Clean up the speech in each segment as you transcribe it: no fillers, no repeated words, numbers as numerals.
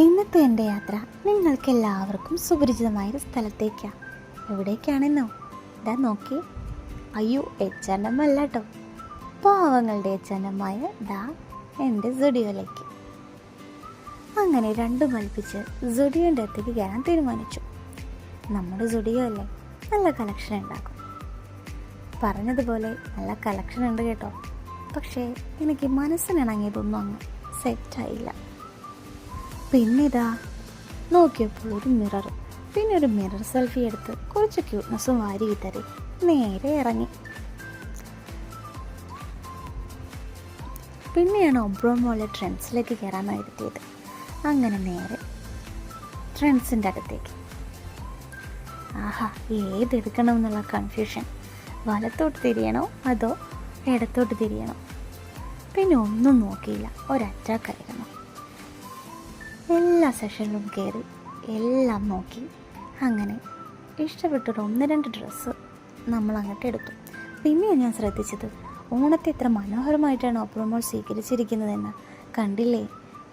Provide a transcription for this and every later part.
ഇന്നത്തെ എൻ്റെ യാത്ര നിങ്ങൾക്ക് എല്ലാവർക്കും സുപരിചിതമായൊരു സ്ഥലത്തേക്കാണ്. എവിടേക്കാണെന്നോ? ഇതാ നോക്കി. അയ്യോ, H&M അല്ല കേട്ടോ, പാവങ്ങളുടെ H&M ദാ എൻ്റെ സുഡിയോയിലേക്ക്. അങ്ങനെ രണ്ടും കൽപ്പിച്ച് സുഡിയോൻ്റെ അടുത്തേക്ക് കയറാൻ തീരുമാനിച്ചു. നമ്മുടെ സുഡിയോ അല്ലേ, നല്ല കളക്ഷൻ ഉണ്ടാക്കും. പറഞ്ഞതുപോലെ നല്ല കളക്ഷൻ ഉണ്ട് കേട്ടോ. പക്ഷേ എനിക്ക് മനസ്സിനിണങ്ങിയതൊന്നും അങ്ങ് സെറ്റായില്ല. പിന്നെ ഇതാ നോക്കിയപ്പോൾ ഒരു മിറർ, പിന്നെ ഒരു മിറർ സെൽഫി എടുത്ത് കുറച്ച് ക്യൂട്ട്നെസ്സും വാരി വിതറി നേരെ ഇറങ്ങി. പിന്നെയാണ് ഒബ്രോൺ മോളിലെ ട്രെൻഡ്സിലേക്ക് കയറാനായി എത്തിയത്. അങ്ങനെ നേരെ ട്രെൻഡ്സിൻ്റെ അടുത്തേക്ക്. ആഹാ, ഏതെടുക്കണം എന്നുള്ള കൺഫ്യൂഷൻ. വലത്തോട്ട് തിരിയണോ അതോ ഇടത്തോട്ട് തിരിയണോ? പിന്നെ ഒന്നും നോക്കിയില്ല, ഒരറ്റാക്കായിരുന്നു. എല്ലാ സെഷനിലും കയറി എല്ലാം നോക്കി. അങ്ങനെ ഇഷ്ടപ്പെട്ടൊരു 1-2 ഡ്രസ്സ് നമ്മൾ അങ്ങോട്ട് എടുത്തു. പിന്നെയാണ് ഞാൻ ശ്രദ്ധിച്ചത്, ഓണത്തെ എത്ര മനോഹരമായിട്ടാണ് ഒബ്രോൺ മോൾ സ്വീകരിച്ചിരിക്കുന്നതെന്ന്. കണ്ടില്ലേ,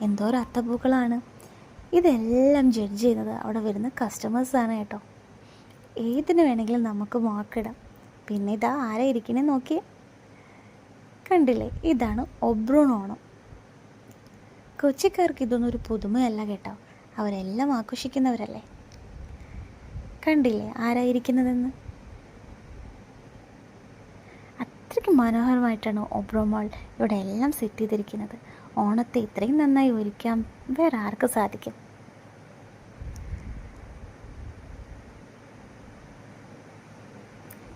എന്തോരം അത്തപ്പൂക്കളാണ്. ഇതെല്ലാം ജഡ്ജ് ചെയ്യുന്നത് അവിടെ വരുന്ന കസ്റ്റമേഴ്സാണ് കേട്ടോ. ഏതിന് വേണമെങ്കിലും നമുക്ക് മാർക്കിടാം. പിന്നെ ഇതാ ആരാ ഇരിക്കണേ നോക്കിയേ, കണ്ടില്ലേ, ഇതാണ് ഒബ്രോൺ ഓണം. കൊച്ചിക്കാർക്ക് ഇതൊന്നും ഒരു പുതുമയല്ല കേട്ടോ, അവരെല്ലാം ആഘോഷിക്കുന്നവരല്ലേ. കണ്ടില്ലേ ആരായിരിക്കുന്നതെന്ന്. അത്രയ്ക്ക് മനോഹരമായിട്ടാണ് ഒബ്രോൺ മോൾ ഇവിടെ എല്ലാം സെറ്റ് ചെയ്തിരിക്കുന്നത്. ഓണത്തെ ഇത്രയും നന്നായി ഒരുക്കാൻ വേറെ ആർക്ക് സാധിക്കും?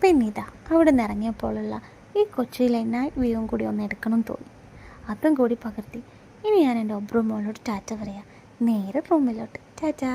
പിന്നെ ഇതാ അവിടെ നിന്ന് ഇറങ്ങിയപ്പോഴുള്ള ഈ കൊച്ചിയിലെ നൈറ്റ് വ്യൂവും കൂടി ഒന്ന് എടുക്കണം തോന്നി. അതും കൂടി പകർത്തി ഇനി ഞാൻ എൻ്റെ ഒബ്രോൺ മോളോട് ടാറ്റ പറയാം. നേരെ റൂമിലോട്ട്. ടാറ്റാ.